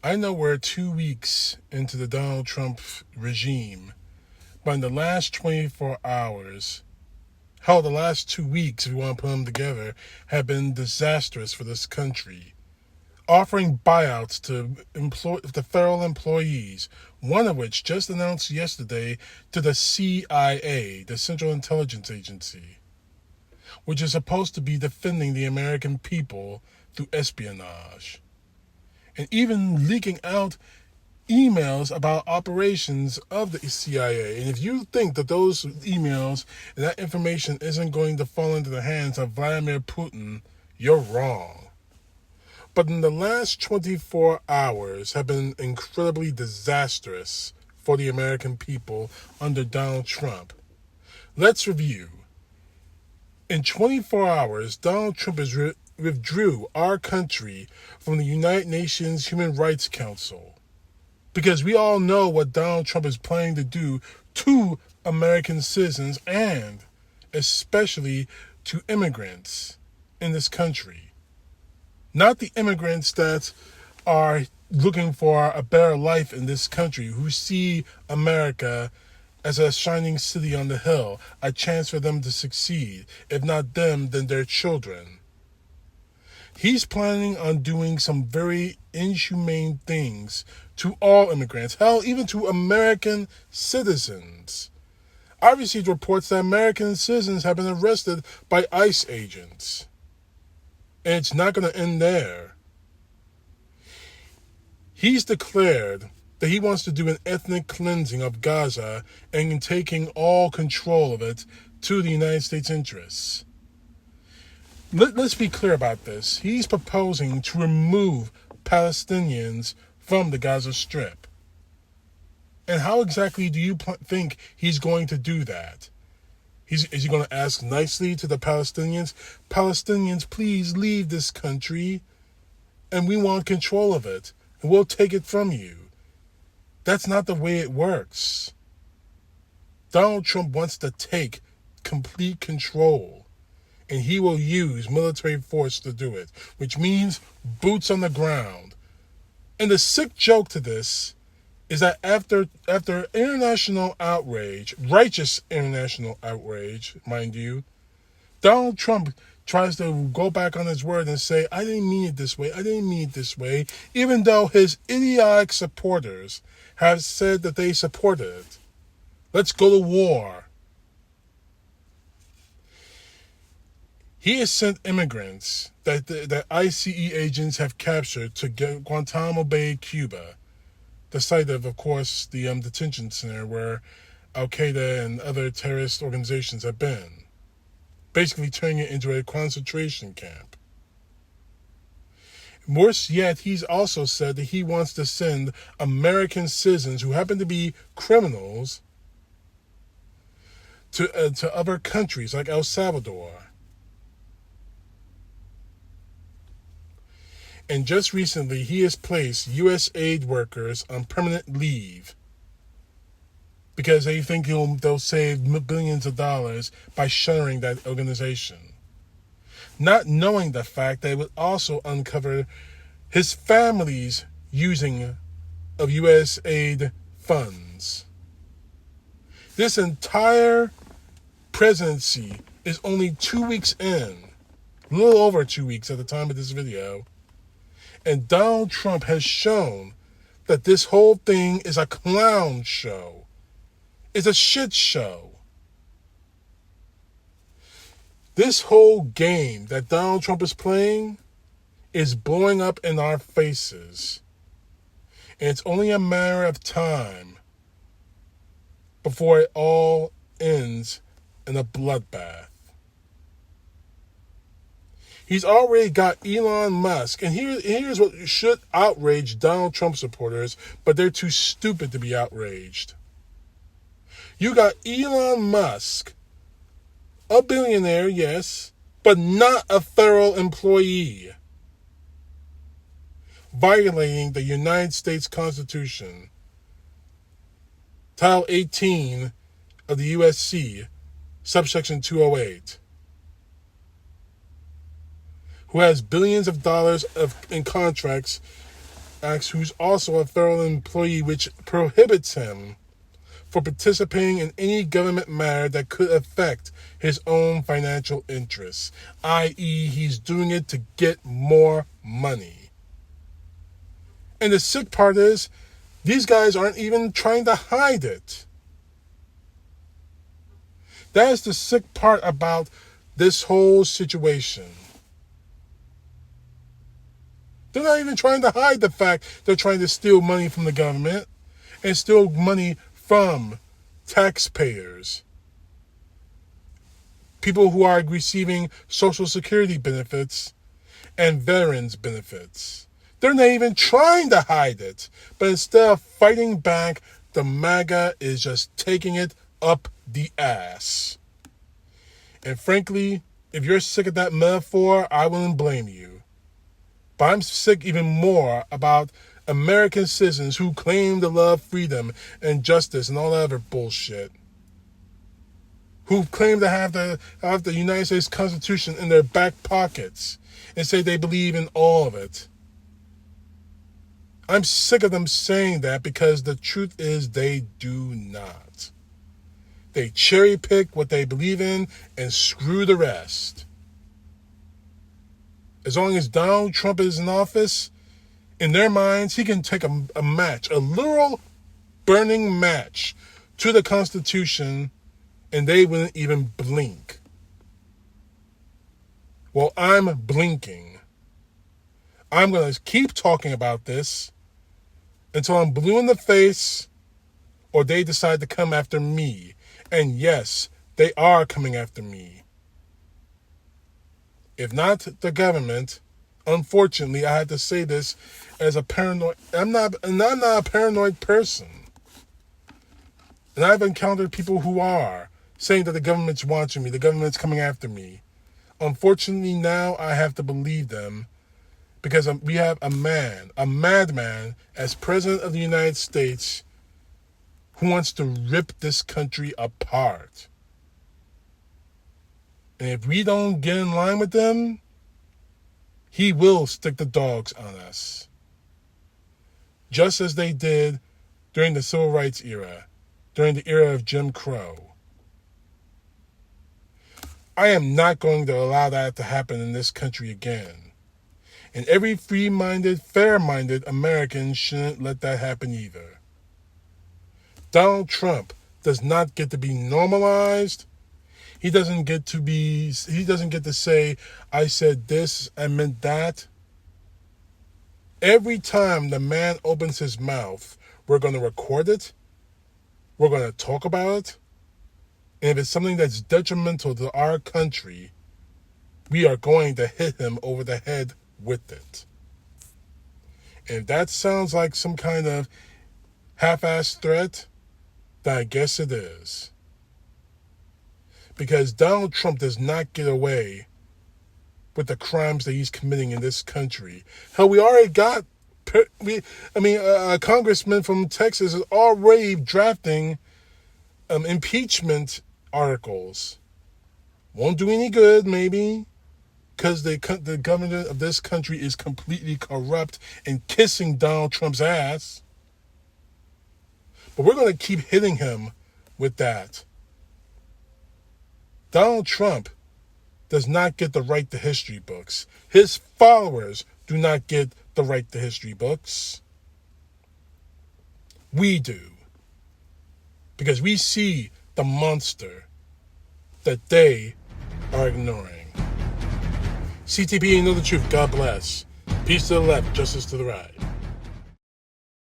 I know we're 2 weeks into the Donald Trump regime, but in the last 24 hours, hell, the last 2 weeks, if you want to put them together, have been disastrous for this country. Offering buyouts to federal employees, one of which just announced yesterday to the CIA, the Central Intelligence Agency, which is supposed to be defending the American people through espionage. And even leaking out emails about operations of the CIA. And if you think that those emails and that information isn't going to fall into the hands of Vladimir Putin, you're wrong. But in the last 24 hours have been incredibly disastrous for the American people under Donald Trump. Let's review. In 24 hours, Donald Trump has withdrew our country from the United Nations Human Rights Council. Because we all know what Donald Trump is planning to do to American citizens and especially to immigrants in this country. Not the immigrants that are looking for a better life in this country, who see America as a shining city on the hill, a chance for them to succeed. If not them, then their children. He's planning on doing some very inhumane things to all immigrants, hell, even to American citizens. I've received reports that American citizens have been arrested by ICE agents. And it's not going to end there. He's declared that he wants to do an ethnic cleansing of Gaza and taking all control of it to the United States interests. Let's be clear about this. He's proposing to remove Palestinians from the Gaza Strip. And how exactly do you think he's going to do that? Is he going to ask nicely to the Palestinians, Palestinians, please leave this country, and we want control of it, and we'll take it from you? That's not the way it works. Donald Trump wants to take complete control, and he will use military force to do it, which means boots on the ground. And the sick joke to this is that after international outrage, righteous international outrage, mind you, Donald Trump tries to go back on his word and say, I didn't mean it this way, even though his idiotic supporters have said that they supported it. Let's go to war. He has sent immigrants that ICE agents have captured to Guantanamo Bay, Cuba, the site of course, the detention center where Al-Qaeda and other terrorist organizations have been, basically turning it into a concentration camp. Worse yet, he's also said that he wants to send American citizens who happen to be criminals to other countries like El Salvador. And just recently, he has placed U.S. aid workers on permanent leave because they think they'll save billions of dollars by shuttering that organization. Not knowing the fact that it would also uncover his family's using of U.S. aid funds. This entire presidency is only 2 weeks in, a little over 2 weeks at the time of this video. And Donald Trump has shown that this whole thing is a clown show. It's a shit show. This whole game that Donald Trump is playing is blowing up in our faces. And it's only a matter of time before it all ends in a bloodbath. He's already got Elon Musk. And here's what should outrage Donald Trump supporters, but they're too stupid to be outraged. You got Elon Musk, a billionaire, yes, but not a federal employee, violating the United States Constitution, Title 18 of the USC, subsection 208. Who has billions of dollars in contracts Acts, who's also a federal employee, which prohibits him for participating in any government matter that could affect his own financial interests, i.e., he's doing it to get more money. And the sick part is, these guys aren't even trying to hide it. That is the sick part about this whole situation. They're not even trying to hide the fact they're trying to steal money from the government and steal money from taxpayers. People who are receiving Social Security benefits and veterans benefits. They're not even trying to hide it. But instead of fighting back, the MAGA is just taking it up the ass. And frankly, if you're sick of that metaphor, I wouldn't blame you. But I'm sick even more about American citizens who claim to love freedom and justice and all that other bullshit. Who claim to have the United States Constitution in their back pockets and say they believe in all of it. I'm sick of them saying that because the truth is they do not. They cherry pick what they believe in and screw the rest. As long as Donald Trump is in office, in their minds, he can take a match, a literal burning match to the Constitution, and they wouldn't even blink. Well, I'm blinking. I'm going to keep talking about this until I'm blue in the face or they decide to come after me. And yes, they are coming after me. If not the government, unfortunately, I had to say this as a paranoid. I'm not a paranoid person. And I've encountered people who are saying that the government's watching me, the government's coming after me. Unfortunately, now I have to believe them because we have a madman, as President of the United States who wants to rip this country apart. And if we don't get in line with them, he will stick the dogs on us. Just as they did during the Civil Rights era, during the era of Jim Crow. I am not going to allow that to happen in this country again. And every free-minded, fair-minded American shouldn't let that happen either. Donald Trump does not get to be normalized. He doesn't get to say, I said this, I meant that. Every time the man opens his mouth, we're going to record it. We're going to talk about it. And if it's something that's detrimental to our country, we are going to hit him over the head with it. And if that sounds like some kind of half-assed threat, then I guess it is. Because Donald Trump does not get away with the crimes that he's committing in this country. Hell, we already got, a congressman from Texas is already drafting impeachment articles. Won't do any good, maybe, because the government of this country is completely corrupt and kissing Donald Trump's ass. But we're going to keep hitting him with that. Donald Trump does not get the right to history books. His followers do not get the right to history books. We do. Because we see the monster that they are ignoring. CTP, know the truth. God bless. Peace to the left, justice to the right.